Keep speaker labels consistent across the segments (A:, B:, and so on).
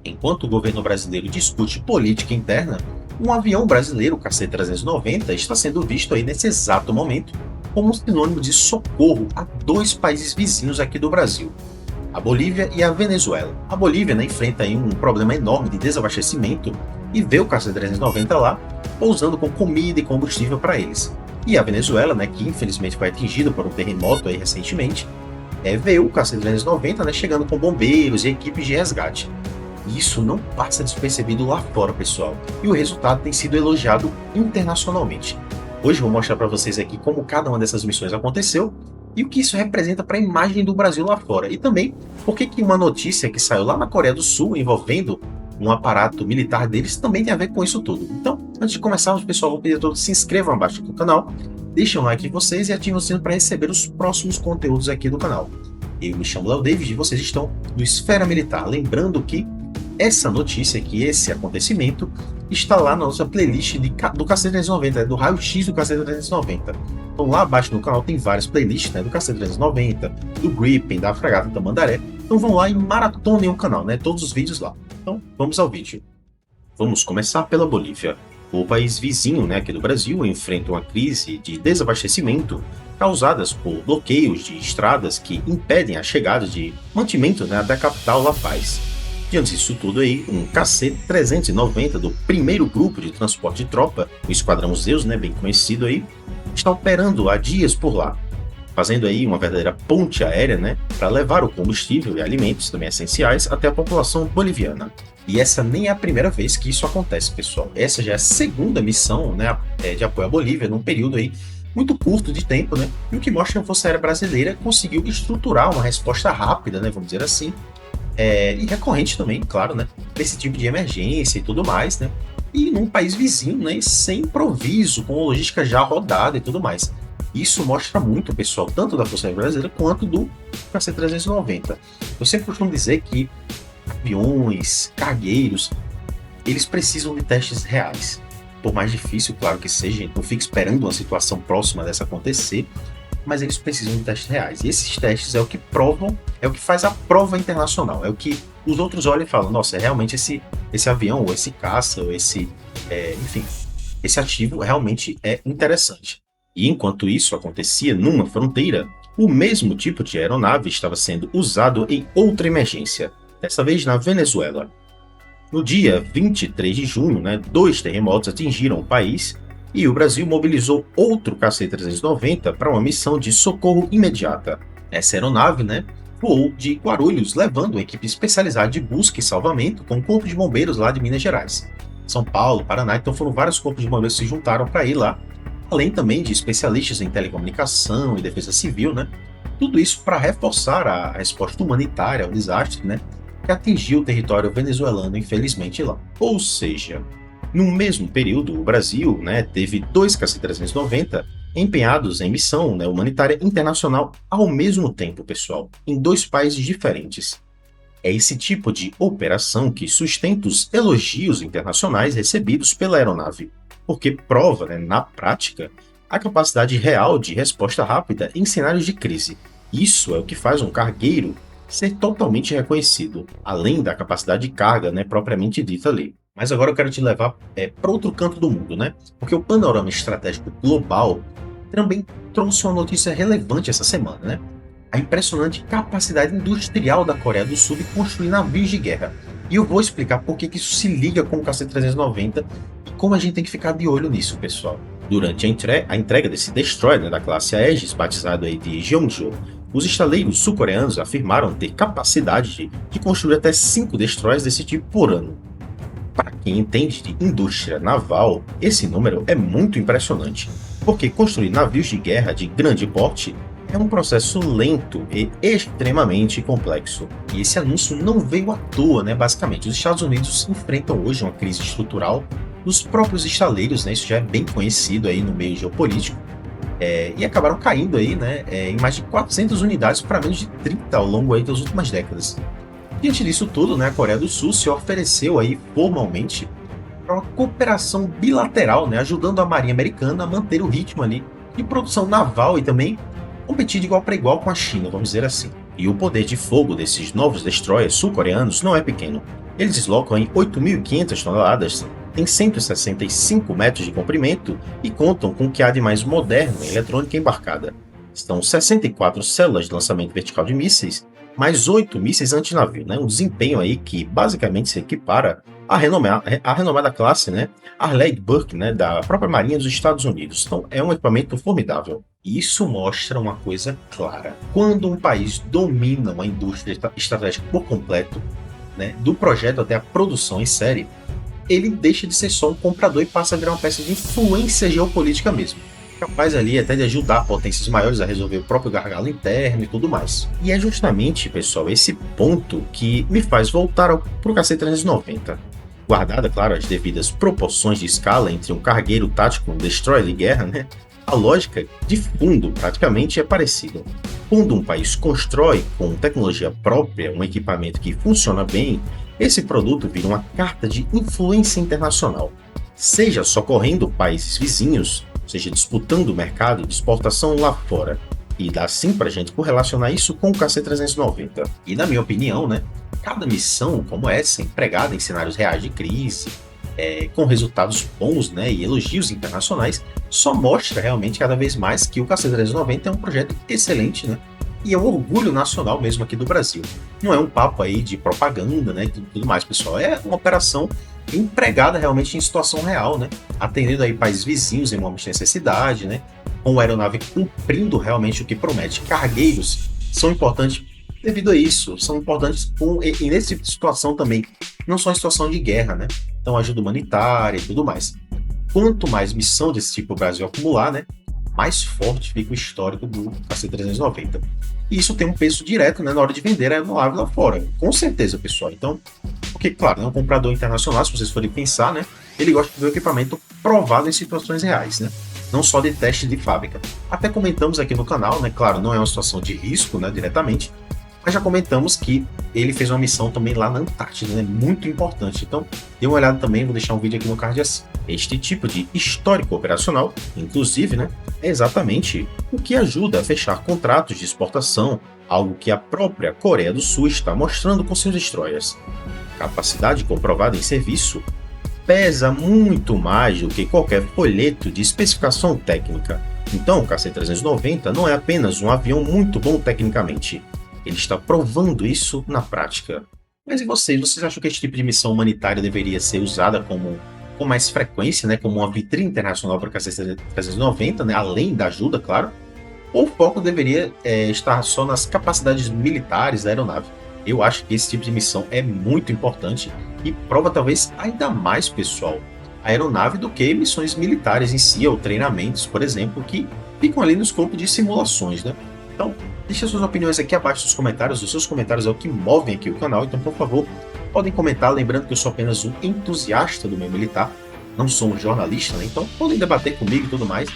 A: Enquanto o governo brasileiro discute política interna, um avião brasileiro, o KC-390, está sendo visto aí nesse exato momento como um sinônimo de socorro a dois países vizinhos aqui do Brasil, a Bolívia e a Venezuela. A Bolívia, né, enfrenta aí um problema enorme de desabastecimento e vê o KC-390 lá pousando com comida e combustível para eles. E a Venezuela, né, que infelizmente foi atingida por um terremoto aí recentemente, vê o KC-390, né, chegando com bombeiros e equipes de resgate. Isso não passa despercebido lá fora, pessoal, e o resultado tem sido elogiado internacionalmente. Hoje eu vou mostrar para vocês aqui como cada uma dessas missões aconteceu e o que isso representa para a imagem do Brasil lá fora. E também por que uma notícia que saiu lá na Coreia do Sul envolvendo um aparato militar deles também tem a ver com isso tudo. Então, antes de começarmos, pessoal, vou pedir a todos que se inscrevam abaixo do canal, deixem um like em vocês e ativem o sino para receber os próximos conteúdos aqui do canal. Eu me chamo Léo David e vocês estão no Esfera Militar. Lembrando que essa notícia aqui, esse acontecimento, está lá na nossa playlist do KC-390, do raio-x do KC-390. Então lá abaixo no canal tem várias playlists, né, do KC-390, do Gripen, da Fragata Tamandaré. Então vão lá e maratonem o canal, né, todos os vídeos lá. Então vamos ao vídeo. Vamos começar pela Bolívia. O país vizinho, né, aqui do Brasil enfrenta uma crise de desabastecimento causadas por bloqueios de estradas que impedem a chegada de mantimento, né, da capital La Paz. Diante disso tudo aí, um KC-390 do primeiro grupo de transporte de tropa, o Esquadrão Zeus, né, bem conhecido aí, está operando há dias por lá, fazendo aí uma verdadeira ponte aérea, né, para levar o combustível e alimentos também essenciais até a população boliviana. E essa nem é a primeira vez que isso acontece, pessoal. Essa já é a segunda missão, né, de apoio à Bolívia num período aí muito curto de tempo, né, e o que mostra que a Força Aérea Brasileira conseguiu estruturar uma resposta rápida, né, vamos dizer assim, e recorrente também, claro, né, desse tipo de emergência e tudo mais, né, e num país vizinho, né, sem improviso, com logística já rodada e tudo mais. Isso mostra muito, pessoal, tanto da Força Aérea Brasileira quanto do KC-390. Eu sempre costumo dizer que aviões, cargueiros, eles precisam de testes reais. Por mais difícil, claro que seja, não fique esperando uma situação próxima dessa acontecer, mas eles precisam de testes reais. E esses testes é o que provam, é o que faz a prova internacional, é o que os outros olham e falam, nossa, realmente esse avião, ou esse caça, ou esse ativo realmente é interessante. E enquanto isso acontecia numa fronteira, o mesmo tipo de aeronave estava sendo usado em outra emergência, dessa vez na Venezuela. No dia 23 de junho, né, 2 terremotos atingiram o país e o Brasil mobilizou outro KC-390 para uma missão de socorro imediata. Essa aeronave, né, voou de Guarulhos, levando uma equipe especializada de busca e salvamento com o Corpo de Bombeiros lá de Minas Gerais. São Paulo, Paraná, então foram vários corpos de bombeiros que se juntaram para ir lá, além também de especialistas em telecomunicação e defesa civil, né? Tudo isso para reforçar a resposta humanitária ao desastre, né, que atingiu o território venezuelano, infelizmente, lá. Ou seja, no mesmo período, o Brasil, né, teve 2 KC-390 empenhados em missão, né, humanitária internacional ao mesmo tempo, pessoal, em 2 países diferentes. É esse tipo de operação que sustenta os elogios internacionais recebidos pela aeronave, porque prova, né, na prática, a capacidade real de resposta rápida em cenários de crise. Isso é o que faz um cargueiro ser totalmente reconhecido, além da capacidade de carga, né, propriamente dita ali. Mas agora eu quero te levar para outro canto do mundo, né? Porque o panorama estratégico global também trouxe uma notícia relevante essa semana, né? A impressionante capacidade industrial da Coreia do Sul de construir navios de guerra. E eu vou explicar por que isso se liga com o KC-390 e como a gente tem que ficar de olho nisso, pessoal. Durante a entrega desse destroyer, né, da classe Aegis, batizado aí de Jeonju, os estaleiros sul-coreanos afirmaram ter capacidade de construir até 5 destroyers desse tipo por ano. Para quem entende de indústria naval, esse número é muito impressionante, porque construir navios de guerra de grande porte é um processo lento e extremamente complexo. E esse anúncio não veio à toa, né? Basicamente, os Estados Unidos enfrentam hoje uma crise estrutural dos próprios estaleiros, né? Isso já é bem conhecido aí no meio geopolítico, e acabaram caindo aí, né, em mais de 400 unidades para menos de 30 ao longo aí das últimas décadas. Diante disso tudo, né, a Coreia do Sul se ofereceu aí formalmente para uma cooperação bilateral, né, ajudando a Marinha Americana a manter o ritmo ali de produção naval e também competir de igual para igual com a China, vamos dizer assim. E o poder de fogo desses novos destroyers sul-coreanos não é pequeno. Eles deslocam em 8.500 toneladas, têm 165 metros de comprimento e contam com o que há de mais moderno em eletrônica embarcada. São 64 células de lançamento vertical de mísseis, mais 8 mísseis antinavio, né? Um desempenho aí que basicamente se equipara à renomada classe, né? Arleigh Burke, né? Da própria Marinha dos Estados Unidos. Então é um equipamento formidável. E isso mostra uma coisa clara. Quando um país domina uma indústria estratégica por completo, né, do projeto até a produção em série, ele deixa de ser só um comprador e passa a virar uma peça de influência geopolítica mesmo. Capaz ali até de ajudar potências maiores a resolver o próprio gargalo interno e tudo mais. E é justamente, pessoal, esse ponto que me faz voltar para o KC-390. Guardada, claro, as devidas proporções de escala entre um cargueiro tático e um destroyer de guerra, né? A lógica de fundo praticamente é parecida. Quando um país constrói com tecnologia própria um equipamento que funciona bem, esse produto vira uma carta de influência internacional, seja socorrendo países vizinhos, seja disputando o mercado de exportação lá fora. E dá sim pra gente correlacionar isso com o KC-390. E na minha opinião, né, cada missão como essa, empregada em cenários reais de crise, com resultados bons, né, e elogios internacionais, só mostra realmente cada vez mais que o KC-390 é um projeto excelente, né, e é um orgulho nacional mesmo aqui do Brasil. Não é um papo aí de propaganda, né, e tudo mais, pessoal. É uma operação empregada realmente em situação real, né, atendendo aí países vizinhos em momentos de necessidade, né, com a aeronave cumprindo realmente o que promete. Cargueiros são importantes devido a isso, são importantes e nesse tipo de situação também, não só em situação de guerra, né, então ajuda humanitária e tudo mais. Quanto mais missão desse tipo o Brasil acumular, né, mais forte fica o histórico do KC-390. E isso tem um peso direto, né, na hora de vender a aeronave lá fora. Com certeza, pessoal. Então, porque, claro, né, um comprador internacional, se vocês forem pensar, né, ele gosta de ver o equipamento provado em situações reais, né, não só de teste de fábrica. Até comentamos aqui no canal, né, claro, não é uma situação de risco, né, diretamente, mas já comentamos que ele fez uma missão também lá na Antártida, né? Muito importante. Então, dê uma olhada também, vou deixar um vídeo aqui no card assim. Este tipo de histórico operacional, inclusive, né, é exatamente o que ajuda a fechar contratos de exportação, algo que a própria Coreia do Sul está mostrando com seus destroyers. Capacidade comprovada em serviço pesa muito mais do que qualquer folheto de especificação técnica. Então, o KC-390 não é apenas um avião muito bom tecnicamente. Ele está provando isso na prática. Mas e vocês? Vocês acham que esse tipo de missão humanitária deveria ser usada com mais frequência, né, como uma vitrine internacional para o KC-390, né, além da ajuda, claro? Ou o foco deveria estar só nas capacidades militares da aeronave? Eu acho que esse tipo de missão é muito importante e prova talvez ainda mais, pessoal, a aeronave do que missões militares em si, ou treinamentos, por exemplo, que ficam ali no escopo de simulações, né? Então, deixe suas opiniões aqui abaixo nos comentários. Os seus comentários é o que movem aqui o canal. Então, por favor, podem comentar. Lembrando que eu sou apenas um entusiasta do meio militar. Não sou um jornalista, né? Então podem debater comigo e tudo mais.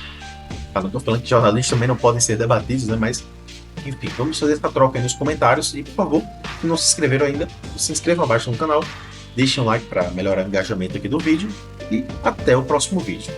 A: Não estou falando que jornalistas também não podem ser debatidos, né? Mas, enfim, vamos fazer essa troca aí nos comentários. E, por favor, se não se inscreveram ainda, se inscrevam abaixo no canal. Deixem um like para melhorar o engajamento aqui do vídeo. E até o próximo vídeo.